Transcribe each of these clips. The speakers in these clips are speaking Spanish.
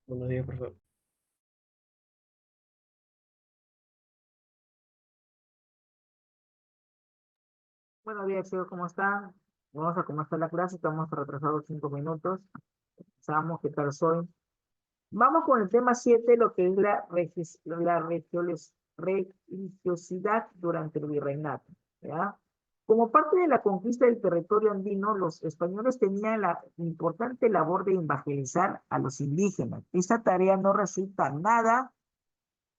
Buenos días, profesor. Buenos días, chicos, ¿cómo están? Vamos a comenzar la clase, estamos retrasados 5 minutos. Sabemos qué tal soy. Vamos con el tema 7, lo que es religiosidad durante el virreinato. ¿Ya? Como parte de la conquista del territorio andino, los españoles tenían la importante labor de evangelizar a los indígenas. Esta tarea no resulta nada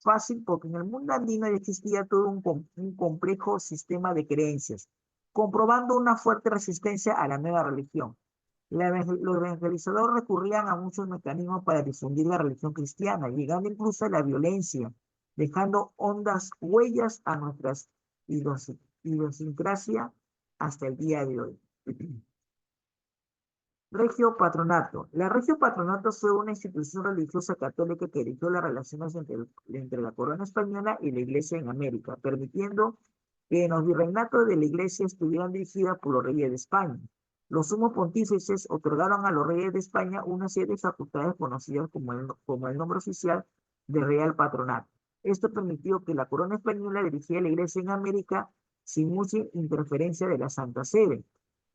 fácil porque en el mundo andino ya existía todo un complejo sistema de creencias, comprobando una fuerte resistencia a la nueva religión. Los evangelizadores recurrían a muchos mecanismos para difundir la religión cristiana, llegando incluso a la violencia, dejando hondas huellas a nuestras idiosincrasia hasta el día de hoy. Regio Patronato. La Regio Patronato fue una institución religiosa católica que erigió las relaciones entre la corona española y la iglesia en América, permitiendo que en los virreinatos de la iglesia estuvieran dirigidas por los reyes de España. Los sumos pontífices otorgaron a los reyes de España una serie de facultades conocidas como el nombre oficial de Real Patronato. Esto permitió que la corona española dirigiera la iglesia en América sin mucha interferencia de la Santa Sede.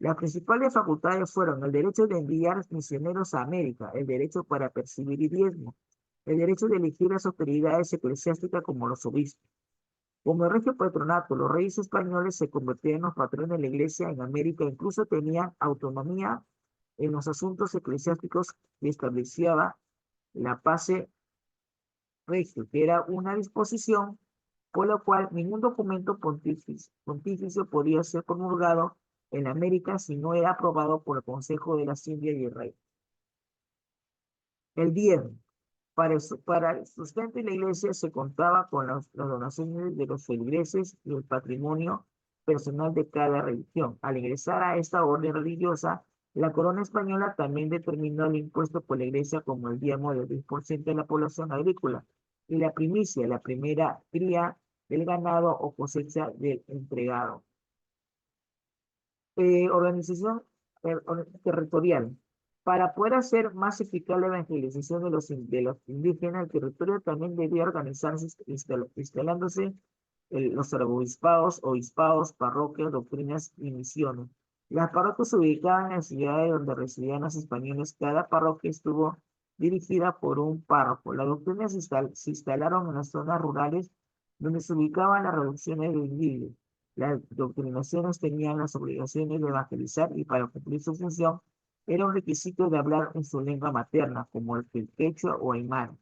Las principales facultades fueron el derecho de enviar misioneros a América, el derecho para percibir diezmo, el derecho de elegir las autoridades eclesiásticas como los obispos. Como el regio patronato, los reyes españoles se convirtieron en los patrones de la iglesia en América, incluso tenían autonomía en los asuntos eclesiásticos que establecía la Pace Regio, que era una disposición por la cual ningún documento pontificio podía ser promulgado en América si no era aprobado por el Consejo de las Indias y el Rey. El diezmo. Para el sustento de la iglesia se contaba con las donaciones de los feligreses y el patrimonio personal de cada religión. Al ingresar a esta orden religiosa, la corona española también determinó el impuesto por la iglesia como el diezmo del 10% de la población agrícola y la primicia, la primera cría del ganado o cosecha del entregado. Organización territorial. Para poder hacer más eficaz la evangelización de los indígenas, el territorio también debía organizarse instalándose los arzobispos, obispados, parroquias, doctrinas y misiones. Las parroquias se ubicaban en las ciudades donde residían los españoles. Cada parroquia estuvo dirigida por un párroco. Las doctrinas se instalaron en las zonas rurales donde se ubicaban las reducciones de individuos. Las doctrinaciones tenían las obligaciones de evangelizar y para cumplir su función era un requisito de hablar en su lengua materna, como el quechua o aymara.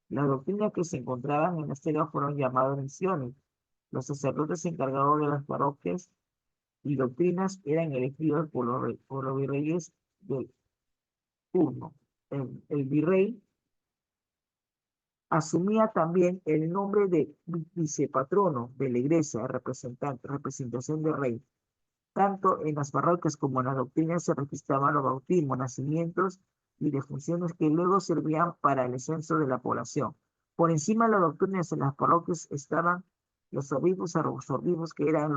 Las doctrinas que se encontraban en la selva fueron llamadas misiones. Los sacerdotes encargados de las parroquias y doctrinas eran elegidos por los virreyes del turno. El virrey asumía también el nombre de vicepatrono de la iglesia, representación del rey. Tanto en las parroquias como en las doctrinas se registraban los bautismos, nacimientos y defunciones que luego servían para el censo de la población. Por encima de las doctrinas en las parroquias estaban los obispos, que eran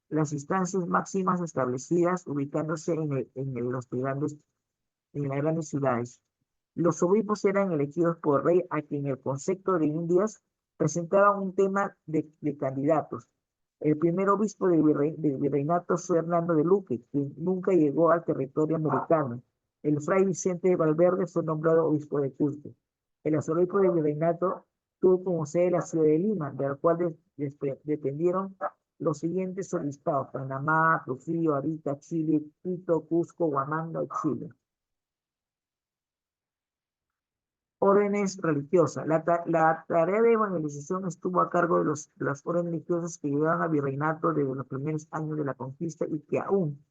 las instancias máximas establecidas, ubicándose en las grandes ciudades. Los obispos eran elegidos por rey a quien el concepto de Indias presentaba un tema de candidatos. El primer obispo del virreinato fue Hernando de Luque, quien nunca llegó al territorio americano. El fray Vicente de Valverde fue nombrado obispo de Cusco. El arzobispo del virreinato tuvo como sede la ciudad de Lima, de la cual dependieron los siguientes obispados: Panamá, Trujillo, Arica, Chile, Quito, Cusco, Huamanga y Chile. Órdenes religiosas. La tarea de evangelización estuvo a cargo de las órdenes religiosas que llegaban al virreinato desde los primeros años de la conquista y que aún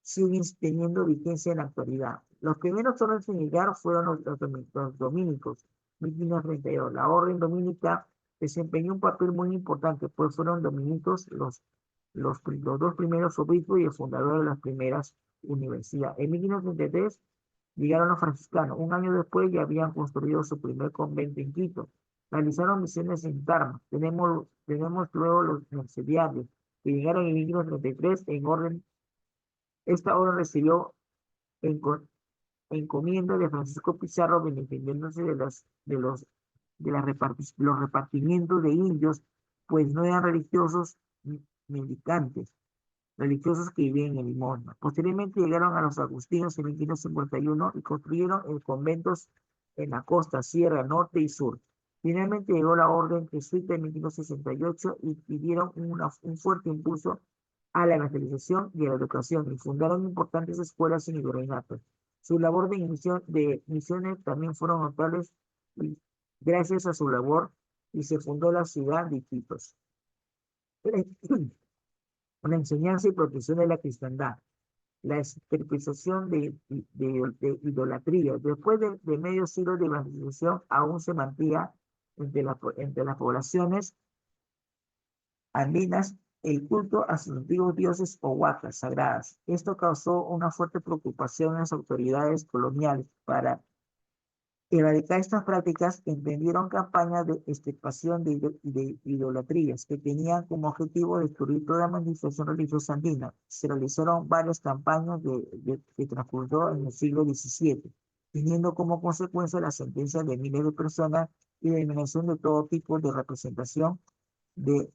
siguen teniendo vigencia en la actualidad. Los primeros órdenes en llegar fueron los dominicos, 1532. La orden dominica desempeñó un papel muy importante, pues fueron dominicos los dos primeros obispos y el fundador de las primeras universidades. En 1533 llegaron los franciscanos. Un año después ya habían construido su primer convento en Quito. Realizaron misiones en Tarma. Tenemos luego los mercedarios, que llegaron en 1533 en orden. Esta orden recibió en, encomienda de Francisco Pizarro, beneficiándose los repartimientos de indios, pues no eran religiosos ni mendicantes, religiosos que vivían en limosna. Posteriormente llegaron a los agustinos en 1551 y construyeron conventos en la costa, sierra, norte y sur. Finalmente llegó la orden jesuita en 1568 y dieron un fuerte impulso a la evangelización y a la educación y fundaron importantes escuelas en el virreinato. Su labor de misiones también fueron notables y gracias a su labor y se fundó la ciudad de Iquitos. La enseñanza y protección de la cristiandad, la extirpación de idolatría. Después de medio siglo de evangelización, aún se mantenía entre las poblaciones andinas el culto a sus antiguos dioses o huacas sagradas. Esto causó una fuerte preocupación en las autoridades coloniales. Para erradicar estas prácticas, emprendieron campañas de extirpación de idolatrías que tenían como objetivo destruir toda manifestación religiosa andina. Se realizaron varias campañas que transcurrió en el siglo XVII, teniendo como consecuencia la sentencia de miles de personas y la eliminación de todo tipo de representación de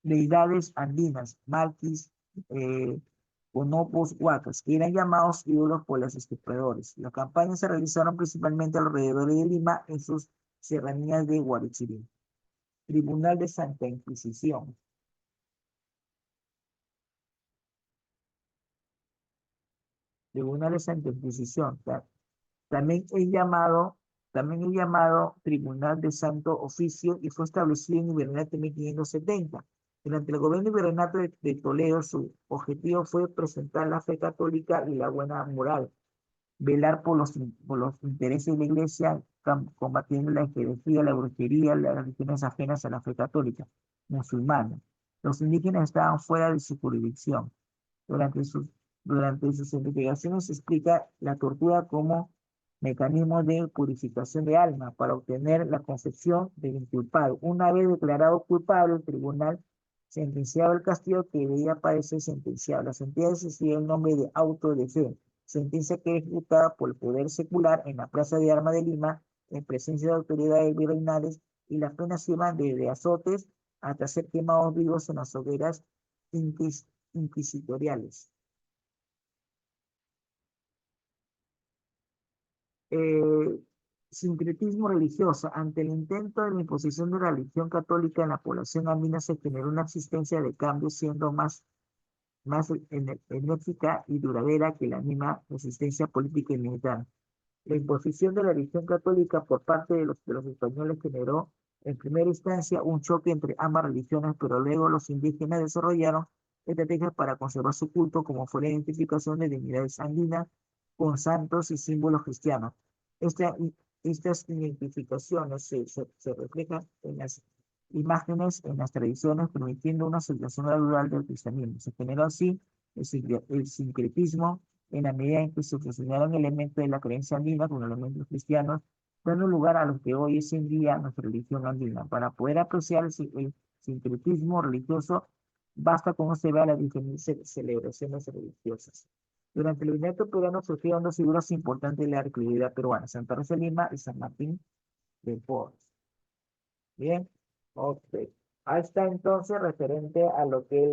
deidades andinas, malquis, eh, bonobos, huacas, que eran llamados ídolos por los estupradores. Las campañas se realizaron principalmente alrededor de Lima en sus serranías de Guarichirí. Tribunal de Santa Inquisición. Tribunal de Santa Inquisición. También es llamado Tribunal de Santo Oficio y fue establecido en el virreinato de 1570. Durante el gobierno del virreinato de Toledo, su objetivo fue presentar la fe católica y la buena moral, velar por los intereses de la iglesia, combatiendo la herejía, la brujería, las religiones ajenas a la fe católica, musulmana. Los indígenas estaban fuera de su jurisdicción. Durante sus, durante sus investigaciones se explica la tortura como mecanismo de purificación de alma para obtener la confesión del inculpado. Una vez declarado culpable, el tribunal sentenciaba el castigo que debía padecer sentenciado. La sentencia recibe el nombre de auto de fe, sentencia que es ejecutada por el poder secular en la Plaza de Armas de Lima, en presencia de autoridades virreinales, y las penas iban desde azotes hasta ser quemados vivos en las hogueras inquisitoriales. eh, Sincretismo religioso. Ante el intento de la imposición de la religión católica en la población andina se generó una existencia de cambio siendo más enérgica y duradera que la misma resistencia política y militar. La imposición de la religión católica por parte de los españoles generó en primera instancia un choque entre ambas religiones, pero luego los indígenas desarrollaron estrategias para conservar su culto, como fue la identificación de divinidades andinas con santos y símbolos cristianos. Esta- Estas identificaciones se reflejan en las imágenes, en las tradiciones, permitiendo una aceptación gradual del cristianismo. Se generó así el sincretismo en la medida en que se fusionaron elementos de la creencia andina con elementos cristianos, dando lugar a lo que hoy es en día nuestra religión andina. Para poder apreciar el sincretismo religioso, basta con se vea las diferentes celebraciones religiosas. Durante el virreinato peruano surgieron dos figuras importantes de la arqueología peruana, Santa Rosa de Lima y San Martín de Porres. Bien, ok. Ahí está entonces referente a lo que es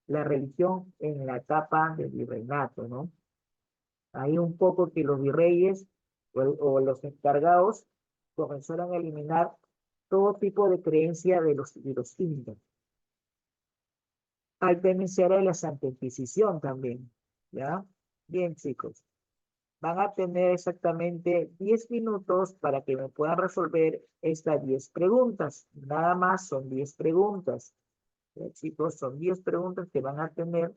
la religión en la etapa del virreinato, ¿no? Ahí un poco que los virreyes o los encargados comenzaron a eliminar todo tipo de creencia de los indios. Al también se hará la Santa Inquisición también, ¿ya? Bien, chicos. Van a tener exactamente 10 minutos para que me puedan resolver estas 10 preguntas. Nada más son 10 preguntas. ¿Ya, chicos? Son 10 preguntas que van a tener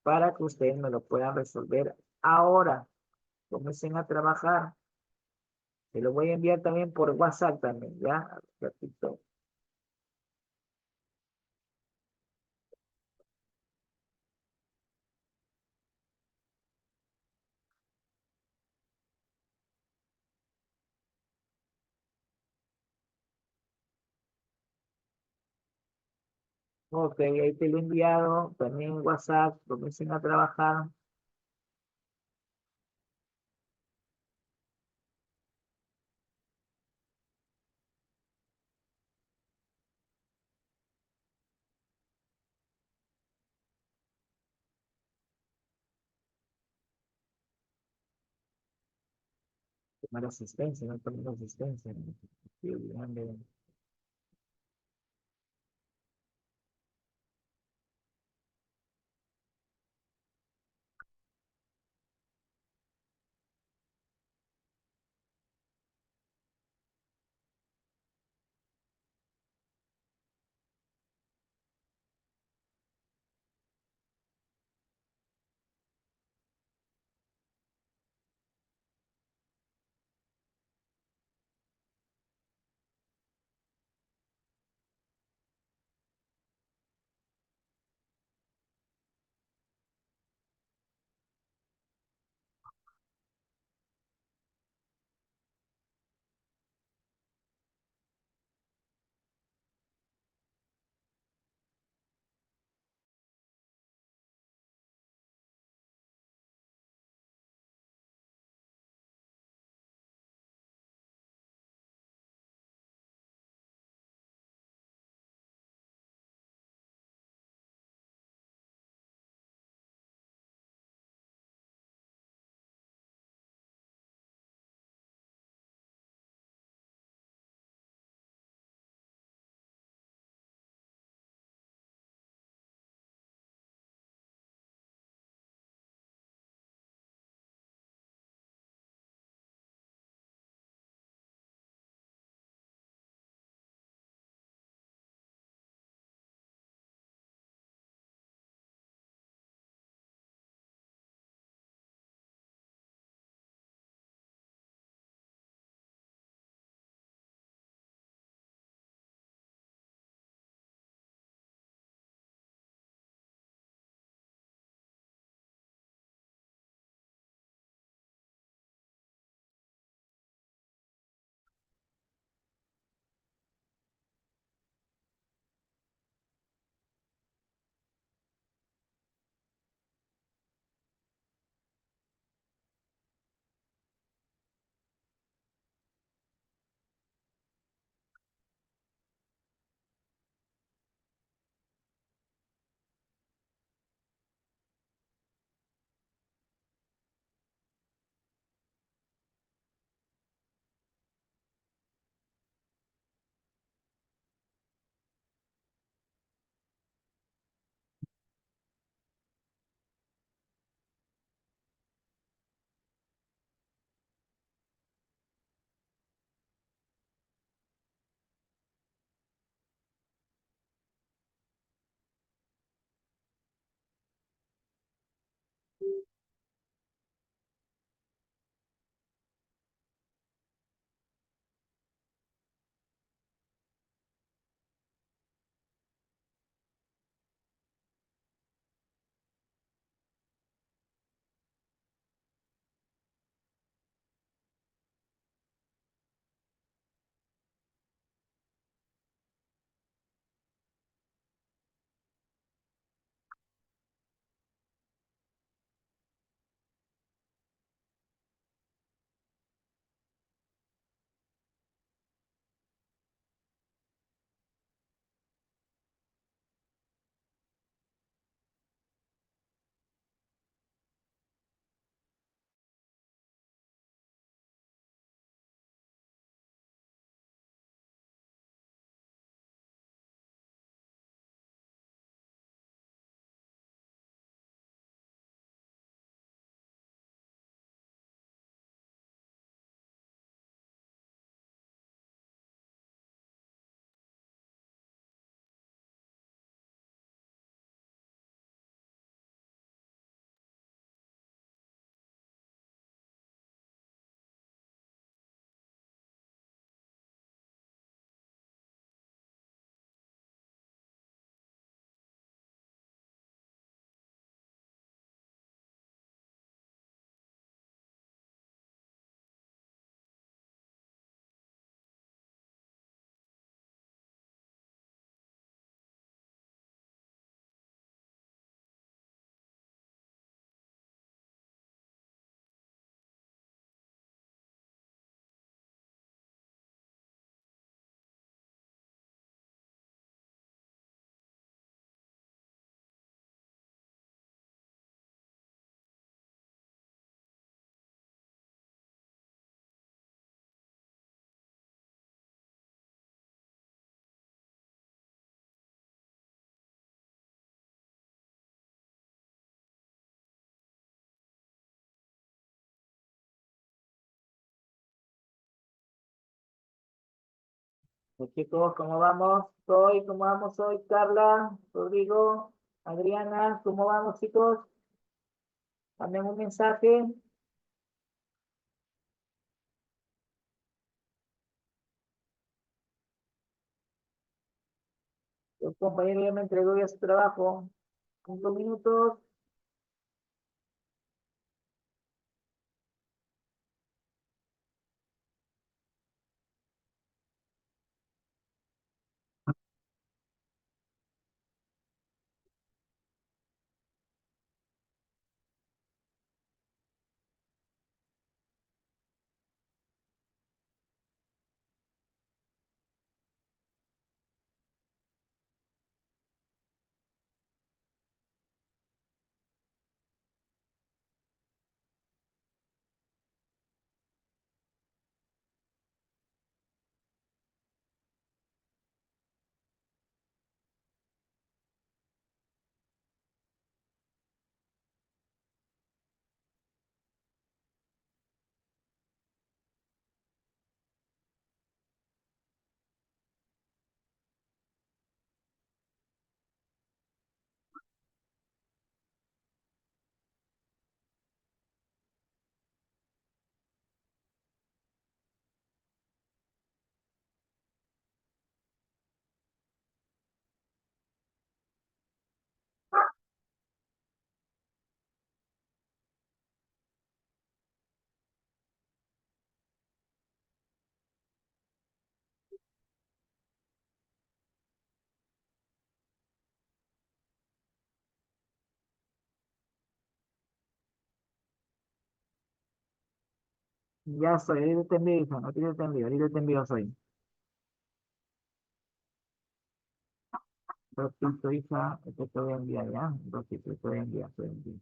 para que ustedes me lo puedan resolver ahora. Comiencen a trabajar. Te lo voy a enviar también por WhatsApp también, ¿ya? Repito. Ok, ahí te lo he enviado también en WhatsApp. Comiencen a trabajar. Mala asistencia, no tengo asistencia. Sí, grande. Chicos, ¿cómo vamos? ¿Cómo vamos hoy? Carla, Rodrigo, Adriana, ¿cómo vamos, chicos? Manden un mensaje. El compañero ya me entregó ya su trabajo. 5 minutos. Ya estoy, ahorita te envío, hija, ahorita te envío, soy. Repito, hija, esto te voy a enviar ya. Repito, te voy a enviar, te voy a enviar.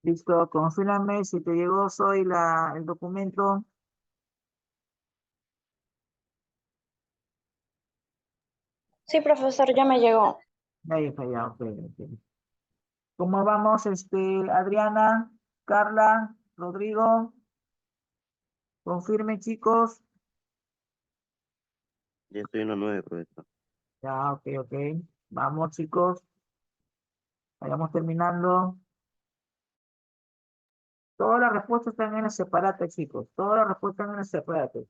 Listo, confírmame si te llegó, soy el documento. Sí, profesor, ya me llegó. Ahí está, ya, ok, ok. ¿Cómo vamos, Adriana, Carla, Rodrigo? Confirme, chicos. Ya estoy en la 9, profesor. Ya, ok, ok. Vamos, chicos. Vayamos terminando. Todas las respuestas están en el separate, chicos. Todas las respuestas están en el separate.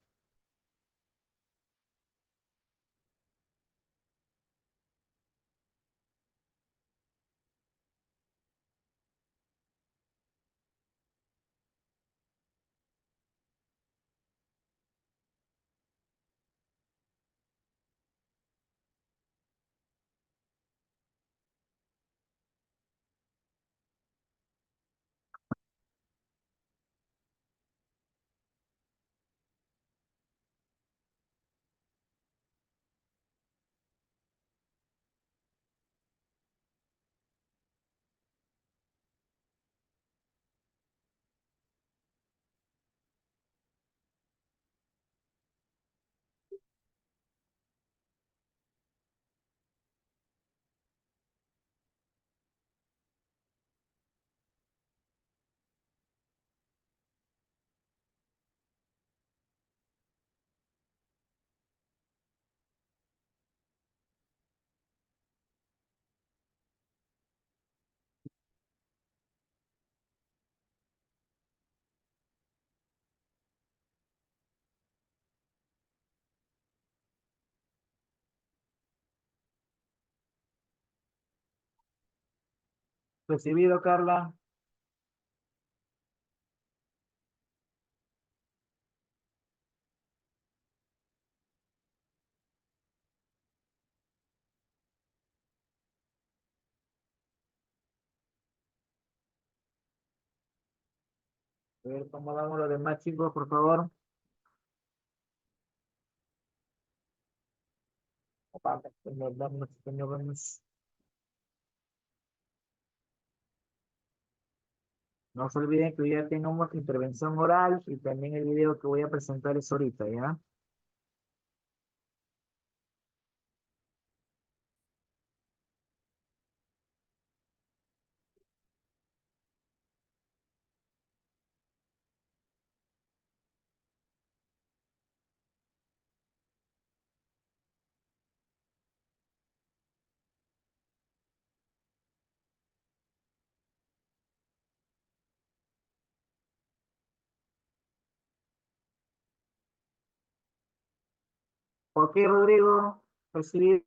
Recibido, Carla. A ver cómo vamos los demás chicos, por favor. Vamos. No se olviden que hoy ya tenemos intervención oral y también el video que voy a presentar es ahorita, ¿ya? Ok, Rodrigo, recibido.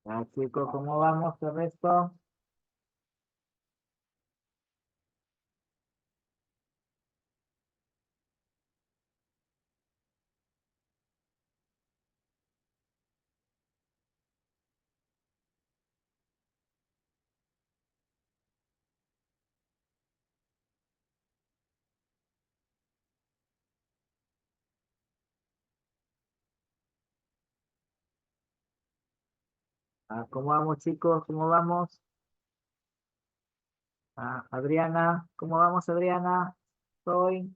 Ah, chicos, ¿cómo vamos el resto? Ah, ¿cómo vamos chicos? ¿Cómo vamos? Ah, Adriana, ¿cómo vamos Adriana? Soy.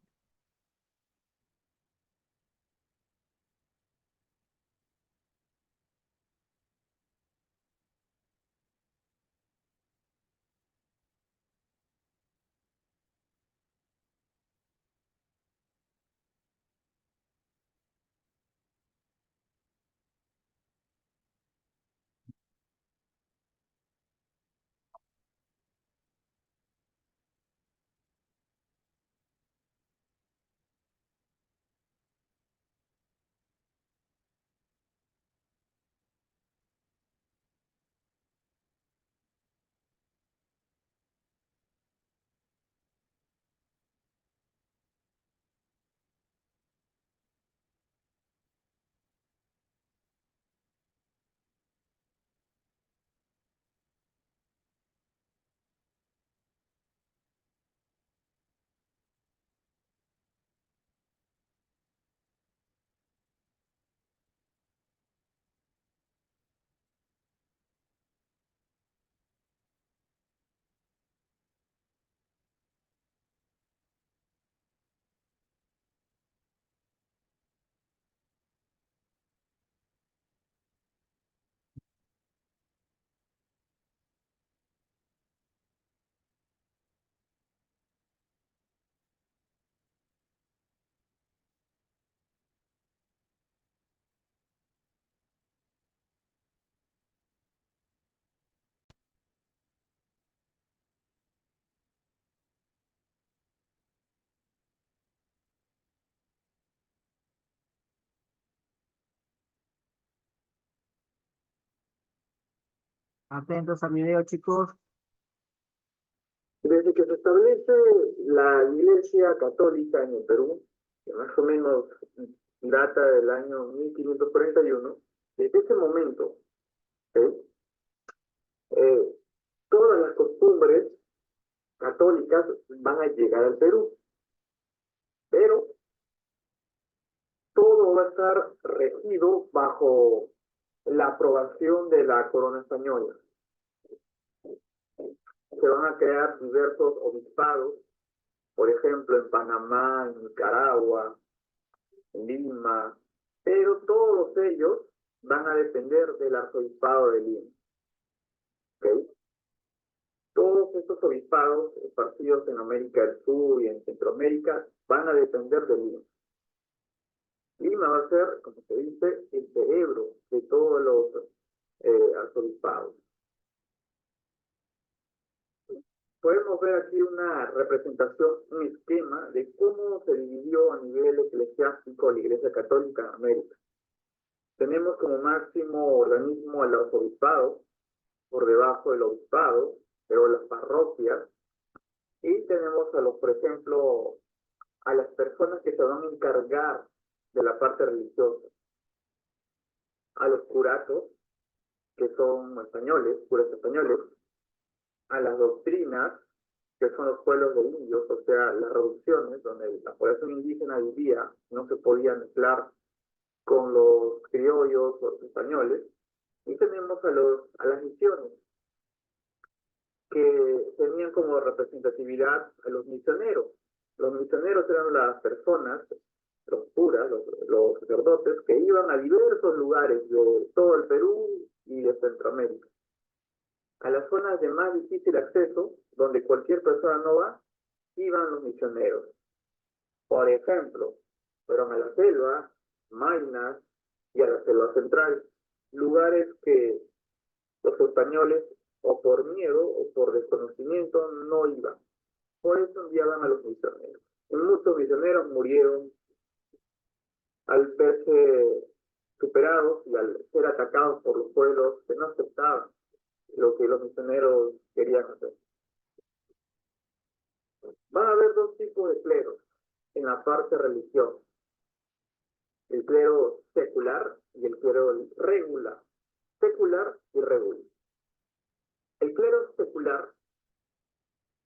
Atentos al video chicos. Desde que se establece la Iglesia Católica en el Perú, que más o menos data del año 1541, desde ese momento, ¿sí? eh, todas las costumbres católicas van a llegar al Perú, pero todo va a estar regido bajo la aprobación de la corona española. Se van a crear diversos obispados, por ejemplo, en Panamá, en Nicaragua, en Lima, pero todos ellos van a depender del arzobispado de Lima. ¿Okay? estos obispados esparcidos en América del Sur y en Centroamérica van a depender de Lima. Lima va a ser, como se dice, el cerebro de todos los arzobispados. Podemos ver aquí una representación, un esquema de cómo se dividió a nivel eclesiástico la Iglesia Católica en América. Tenemos como máximo organismo al arzobispado, por debajo del obispado, pero las parroquias, y tenemos a los, por ejemplo, a las personas que se van a encargar de la parte religiosa, a los curatos, que son españoles, curas españoles, a las doctrinas, que son los pueblos de indios, o sea, las reducciones, donde la población indígena vivía, no se podía mezclar con los criollos o los españoles, y tenemos a las misiones, que tenían como representatividad a los misioneros. Los misioneros eran las personas, los curas, los sacerdotes, que iban a diversos lugares de todo el Perú y de Centroamérica. A las zonas de más difícil acceso, donde cualquier persona no va, iban los misioneros. Por ejemplo, fueron a la selva, Maynas y a la selva central, lugares que los españoles, o por miedo o por desconocimiento, no iban. Por eso enviaban a los misioneros. Y muchos misioneros murieron al verse superados y al ser atacados por los pueblos que no aceptaban lo que los misioneros querían hacer. Van a haber dos tipos de cleros en la parte religiosa: el clero secular y el clero regular. Secular y regular. El clero secular,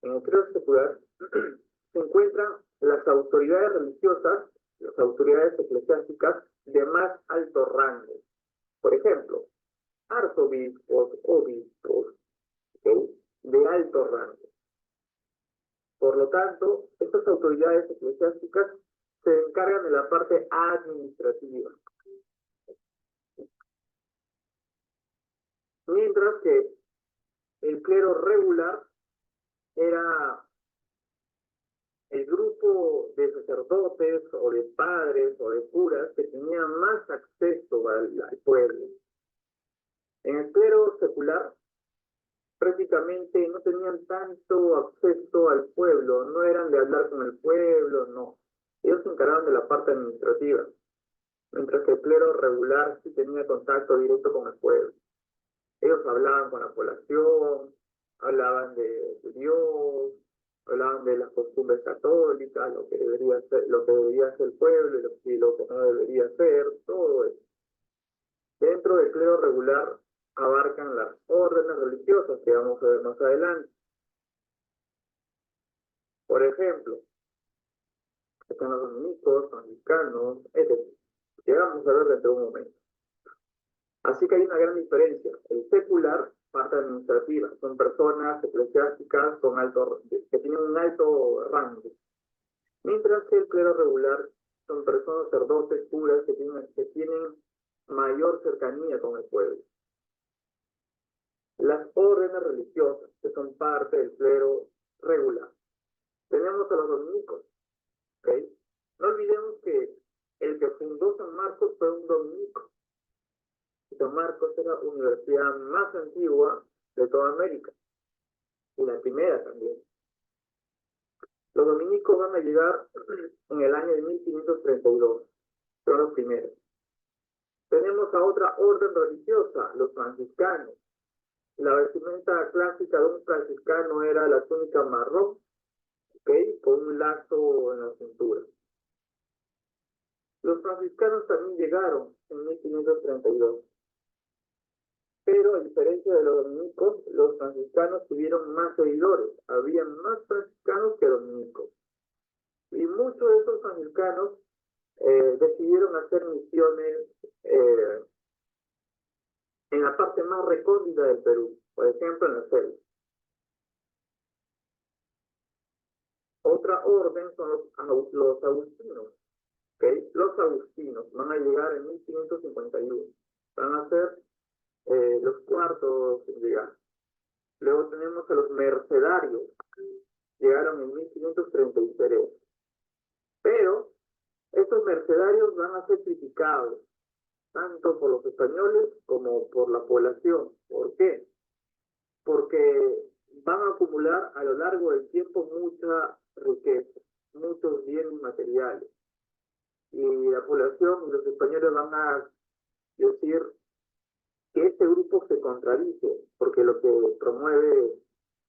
en el clero secular se encuentran las autoridades religiosas, las autoridades eclesiásticas de más alto rango. Por ejemplo, arzobispos, obispos, ¿okay?, de alto rango. Por lo tanto, estas autoridades eclesiásticas se encargan de la parte administrativa. Mientras que el clero regular era el grupo de sacerdotes o de padres o de curas que tenían más acceso al pueblo. En el clero secular prácticamente no tenían tanto acceso al pueblo, no eran de hablar con el pueblo, no. Ellos se encargaban de la parte administrativa, mientras que el clero regular sí tenía contacto directo con el pueblo. Ellos hablaban con la población, hablaban de Dios, hablaban de las costumbres católicas, lo que debería ser el pueblo y lo que no debería ser, todo eso. Dentro del clero regular abarcan las órdenes religiosas que vamos a ver más adelante. Por ejemplo, están los dominicos, franciscanos, etc. Que vamos a ver dentro de un momento. Así que hay una gran diferencia. El secular, parte administrativa, son personas eclesiásticas que tienen un alto rango. Mientras que el clero regular son personas, sacerdotes, curas, que tienen mayor cercanía con el pueblo. Las órdenes religiosas, que son parte del clero regular. Tenemos a los dominicos, ¿ok? No olvidemos que el que fundó San Marcos fue un dominico. San Marcos es la universidad más antigua de toda América, y la primera también. Los dominicos van a llegar en el año de 1532, son los primeros. Tenemos a otra orden religiosa, los franciscanos. La vestimenta clásica de un franciscano era la túnica marrón, ¿okay?, con un lazo en la cintura. Los franciscanos también llegaron en 1532. Pero a diferencia de los dominicos, los franciscanos tuvieron más seguidores. Había más franciscanos que dominicos. Y muchos de esos franciscanos decidieron hacer misiones en la parte más recóndita del Perú, por ejemplo en la selva. Otra orden son los agustinos. ¿Okay? Los agustinos van a llegar en 1551. Van a ser los cuartos en llegar. Luego tenemos a los mercedarios. ellos van a ser criticados, tanto por los españoles como por la población. ¿Por qué? Porque van a acumular a lo largo del tiempo mucha riqueza, muchos bienes materiales. Y la población y los españoles van a decir que este grupo se contradice, porque lo que promueve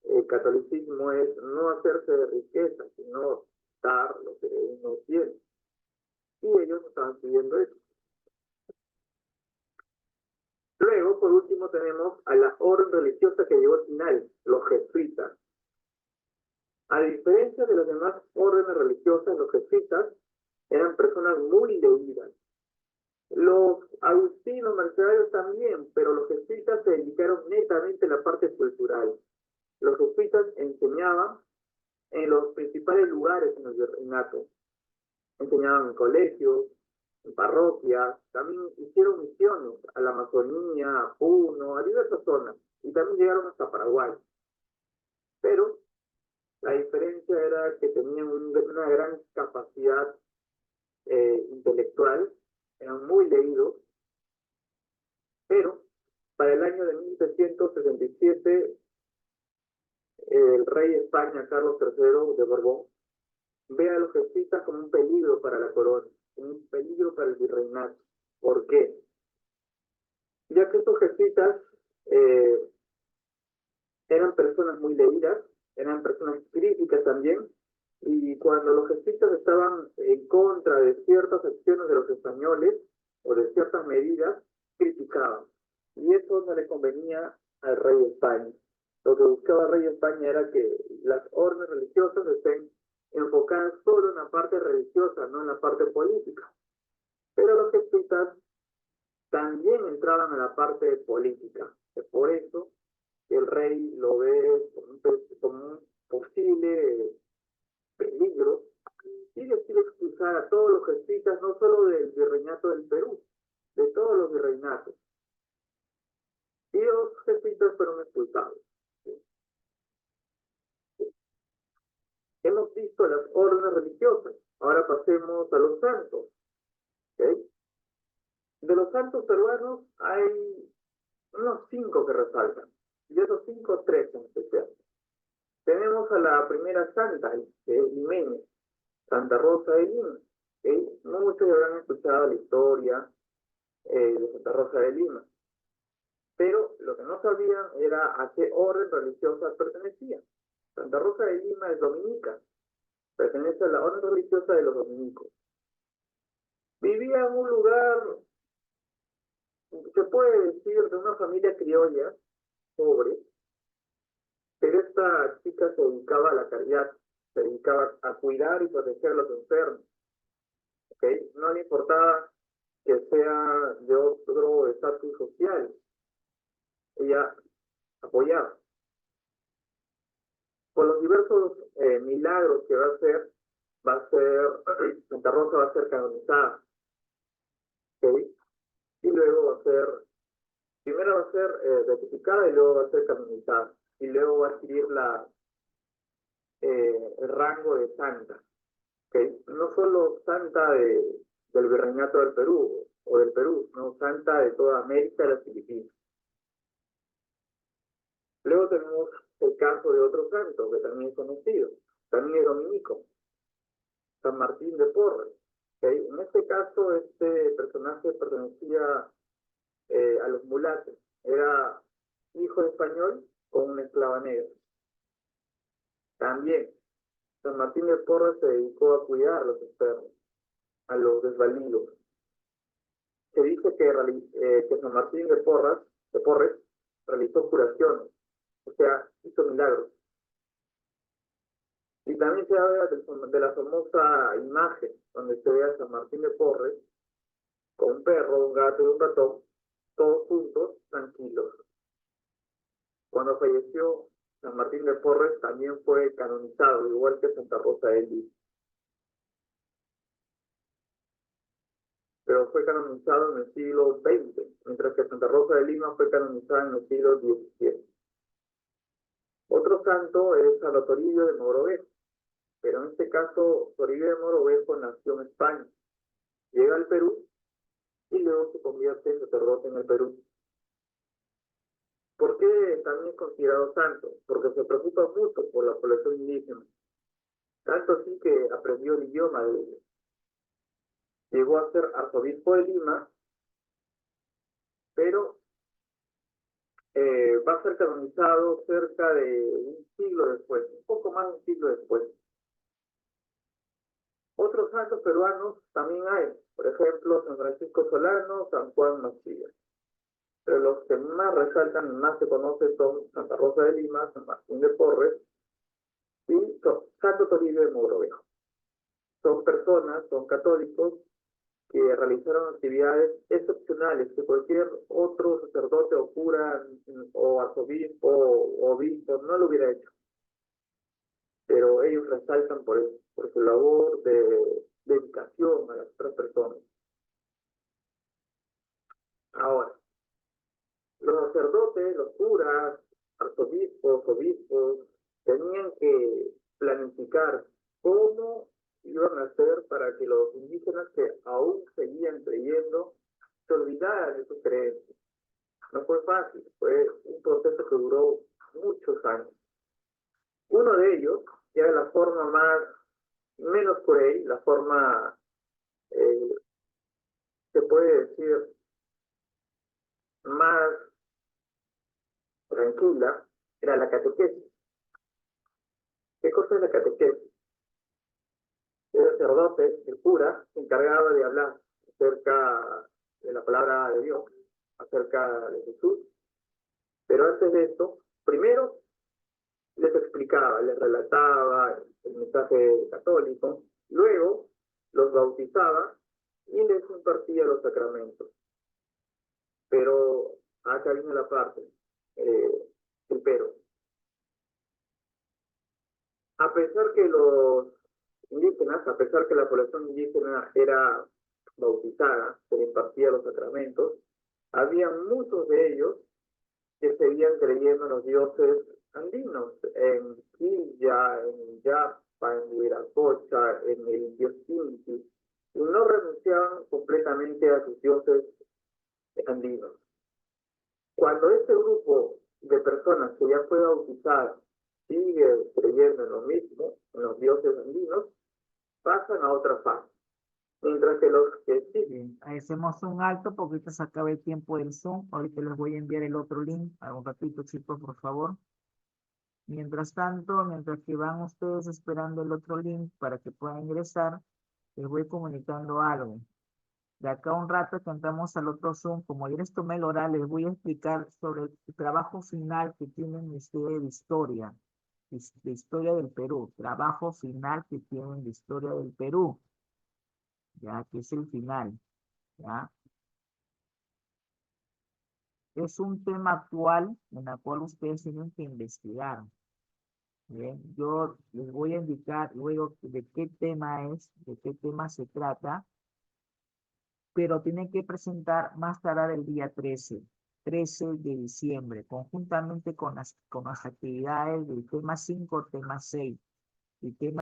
el catolicismo es no hacerse de riqueza, sino dar lo que uno tiene. Y ellos estaban pidiendo eso. Luego, por último, tenemos a la orden religiosa que llegó al final, los jesuitas. A diferencia de las demás órdenes religiosas, los jesuitas eran personas muy leídas. Los agustinos mercedarios también, pero los jesuitas se dedicaron netamente a la parte cultural. Los jesuitas enseñaban en los principales lugares en el virreinato. Enseñaban en colegios, en parroquias, también hicieron misiones a la Amazonía, a Puno, a diversas zonas, y también llegaron hasta Paraguay. Pero la diferencia era que tenían una gran capacidad intelectual, eran muy leídos, pero para el año de 1767 el rey de España, Carlos III de Borbón, ve a los jesuitas como un peligro para la corona, un peligro para el virreinato. ¿Por qué? Ya que estos jesuitas eran personas muy leídas, eran personas críticas también, y cuando los jesuitas estaban en contra de ciertas acciones de los españoles o de ciertas medidas, criticaban. Y eso no le convenía al rey de España. Lo que buscaba el rey de España era que las órdenes religiosas estén enfocadas solo en la parte religiosa, no en la parte política. Pero los jesuitas también entraban en la parte política. Es por eso que el rey lo ve como un posible peligro y decide expulsar a todos los jesuitas, no solo del virreinato del Perú, de todos los virreinatos. Y los jesuitas fueron expulsados. Hemos visto las órdenes religiosas, ahora pasemos a los santos. ¿Okay? De los santos peruanos hay unos 5 que resaltan, y de esos 5, 3 en especial. Tenemos a la primera santa, que es limeña, Santa Rosa de Lima. ¿Okay? No muchos habrán escuchado la historia de Santa Rosa de Lima, pero lo que no sabían era a qué orden religiosa pertenecía. Santa Rosa de Lima es dominica, pertenece a la orden religiosa de los dominicos. Vivía en un lugar, se puede decir, de una familia criolla, pobre, pero esta chica se dedicaba a la caridad, se dedicaba a cuidar y proteger a los enfermos. ¿Okay? No le importaba que sea de otro estatus social. Ella apoyaba. Por los diversos milagros que va a ser, Santa Rosa va a ser canonizada. ¿Okay? Y luego va a ser, primero va a ser beatificada y luego va a ser canonizada. Y luego va a adquirir el rango de santa. ¿Okay? No solo santa del virreinato del Perú o del Perú, no santa de toda América y las Filipinas. Luego tenemos el caso de otro santo que también es conocido, también es dominico, San Martín de Porres. ¿Okay? En este caso, este personaje pertenecía a los mulatos, era hijo de español con una esclava negra. También, San Martín de Porres se dedicó a cuidar a los enfermos, a los desvalidos. Se dice que San Martín de Porres realizó curaciones, o sea, hizo milagros. Y también se habla de la famosa imagen donde se ve a San Martín de Porres con un perro, un gato y un ratón, todos juntos, tranquilos. Cuando falleció, San Martín de Porres también fue canonizado, igual que Santa Rosa de Lima. Pero fue canonizado en el siglo XX, mientras que Santa Rosa de Lima fue canonizada en el siglo XVII. Otro santo es San Toribio de Mogrovejo, pero en este caso Toribio de Mogrovejo nació en España. llega al Perú y luego se convierte en sacerdote en el Perú. ¿Por qué también es considerado santo? Porque se preocupa mucho por la población indígena. Tanto así que aprendió el idioma de ellos. Llegó a ser arzobispo de Lima, pero va a ser canonizado cerca de un siglo después, un poco más de un siglo después. Otros santos peruanos también hay, por ejemplo, San Francisco Solano, San Juan Macías. Pero los que más resaltan y más se conocen son Santa Rosa de Lima, San Martín de Porres y Santo Toribio de Mogrovejo. Son personas, son católicos que realizaron actividades excepcionales que cualquier otro sacerdote o cura o arzobispo o obispo no lo hubiera hecho. Pero ellos resaltan por eso, por su labor de dedicación a las otras personas. Ahora, los sacerdotes, los curas, arzobispos, obispos, tenían que planificar cómo iban a hacer para que los indígenas que aún seguían creyendo se olvidaran de sus creencias. No fue fácil, fue un proceso que duró muchos años. Uno de ellos, que era la forma menos cruel, la forma, eh, se puede decir, más tranquila, era la catequesis. ¿Qué cosa es la catequesis? El sacerdote, el cura, se encargaba de hablar acerca de la palabra de Dios, acerca de Jesús. Pero antes de esto, primero les explicaba, les relataba el mensaje católico, luego los bautizaba y les impartía los sacramentos. Pero acá viene la parte, el pero. A pesar que los indígenas, a pesar que la población indígena era bautizada, se le impartía los sacramentos, había muchos de ellos que seguían creyendo en los dioses andinos, en Quilla, en Yapa, en Huiracocha, en el dios Inti, y no renunciaban completamente a sus dioses andinos. Cuando este grupo de personas que ya fue bautizada sigue creyendo en lo mismo, en los dioses andinos, pasan a otra fase. Mientras que los que sí. Bien, hacemos un alto porque ahorita se acaba el tiempo del Zoom. Ahorita les voy a enviar el otro link. A un ratito, chicos, por favor. Mientras tanto, mientras que van ustedes esperando el otro link para que puedan ingresar, les voy comunicando algo. De acá a un rato que entramos al otro Zoom, como ya les tomé el oral, les voy a explicar sobre el trabajo final que tiene el Ministerio de Historia, de Historia del Perú, trabajo final que tienen de Historia del Perú, ya que es el final, ya. Es un tema actual en el cual ustedes tienen que investigar. Bien, yo les voy a indicar luego de qué tema es, de qué tema se trata, pero tienen que presentar más tardar el día 13 de diciembre, conjuntamente con las actividades del tema 5, tema 6 y tema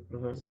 Profesor.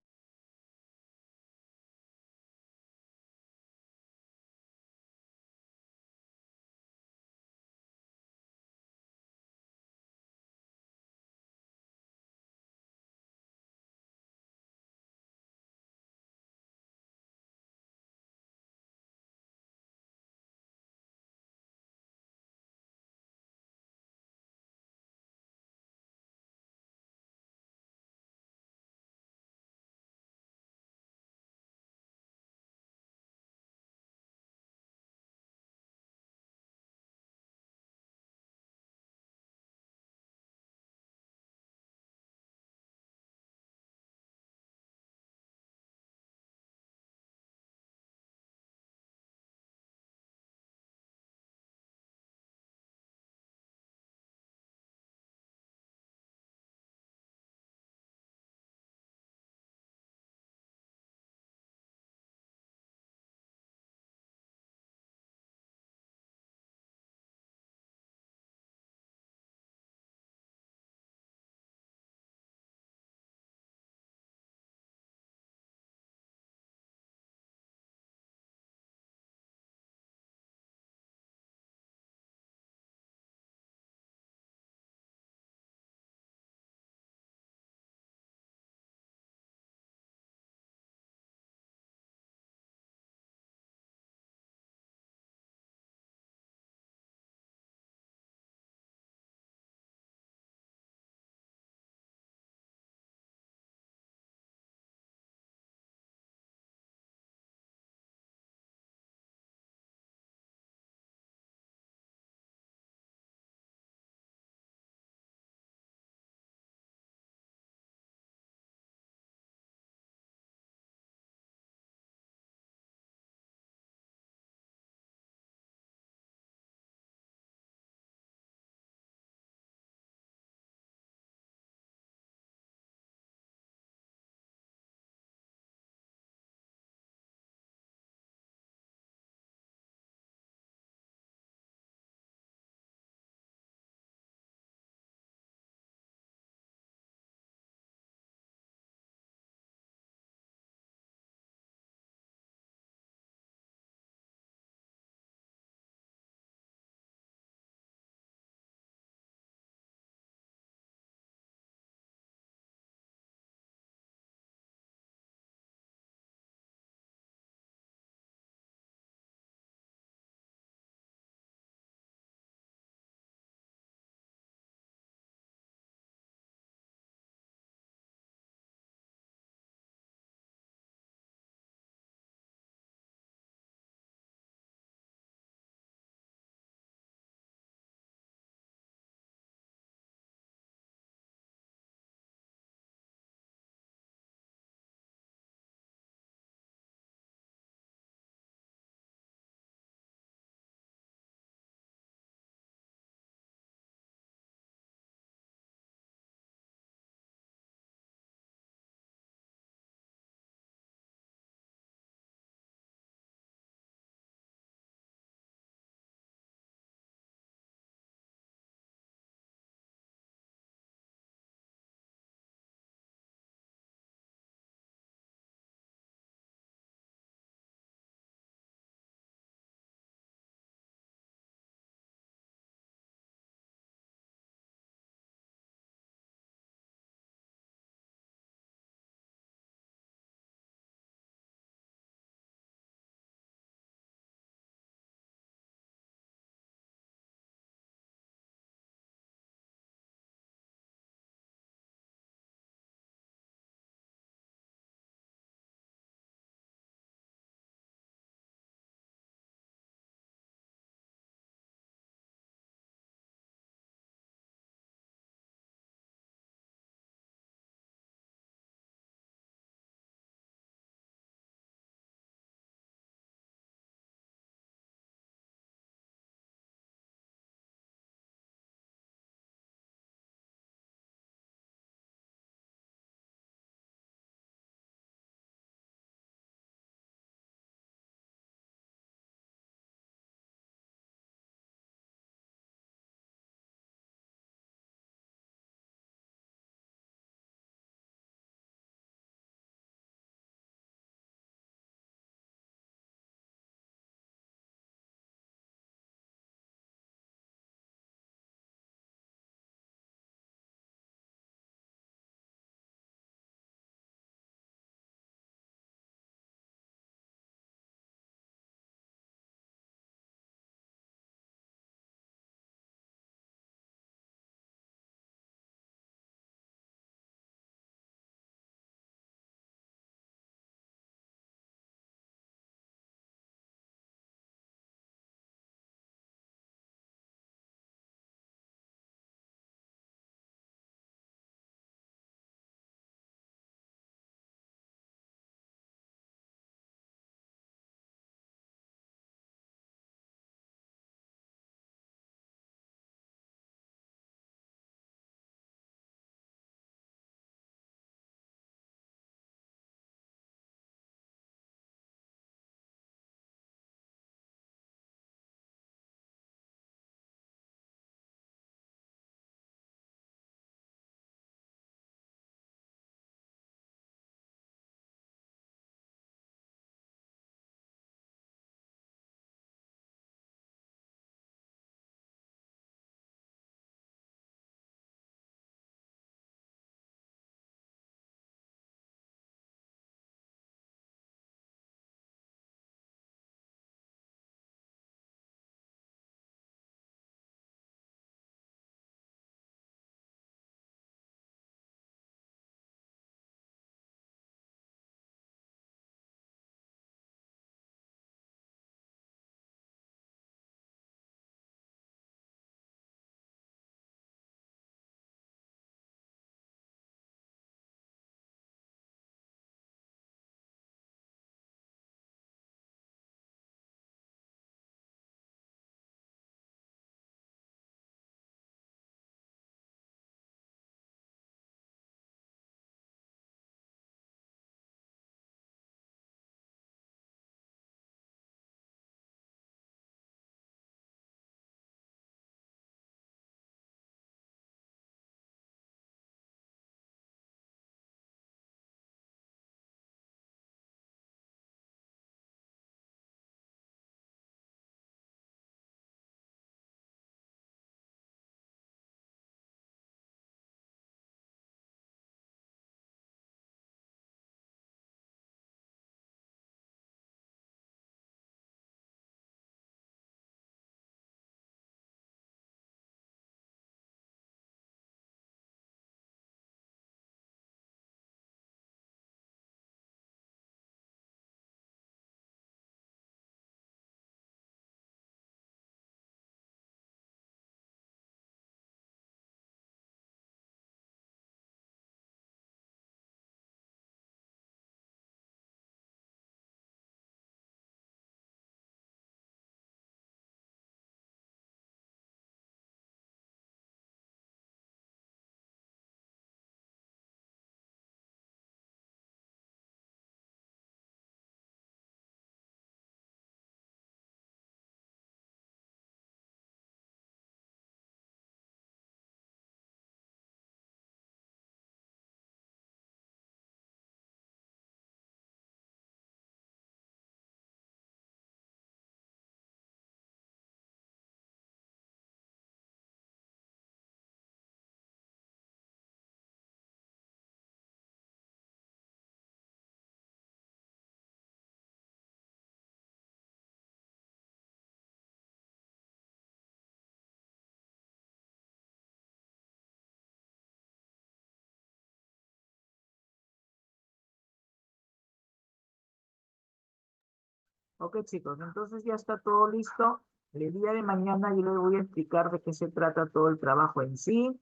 Ok, chicos, entonces ya está todo listo. El día de mañana yo les voy a explicar de qué se trata todo el trabajo en sí,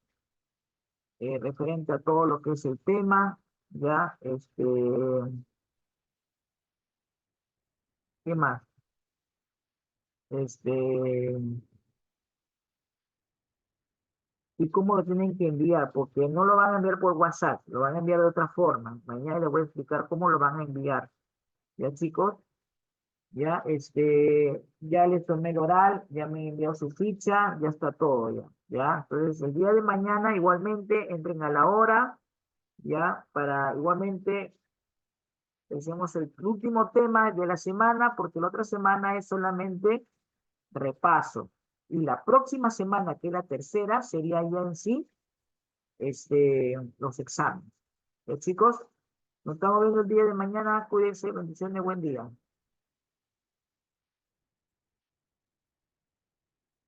referente a todo lo que es el tema, ya, ¿qué más? Este, y cómo lo tienen que enviar, porque no lo van a enviar por WhatsApp, lo van a enviar de otra forma. Mañana les voy a explicar cómo lo van a enviar. ¿Ya, chicos? Ya, ya les tomé el oral, ya me envió su ficha, ya está todo ya. Ya, entonces el día de mañana igualmente entren a la hora, ya, para igualmente hacemos el último tema de la semana, porque la otra semana es solamente repaso. Y la próxima semana, que es la tercera, sería ya en sí, los exámenes. Chicos, nos estamos viendo el día de mañana, cuídense, bendiciones, buen día.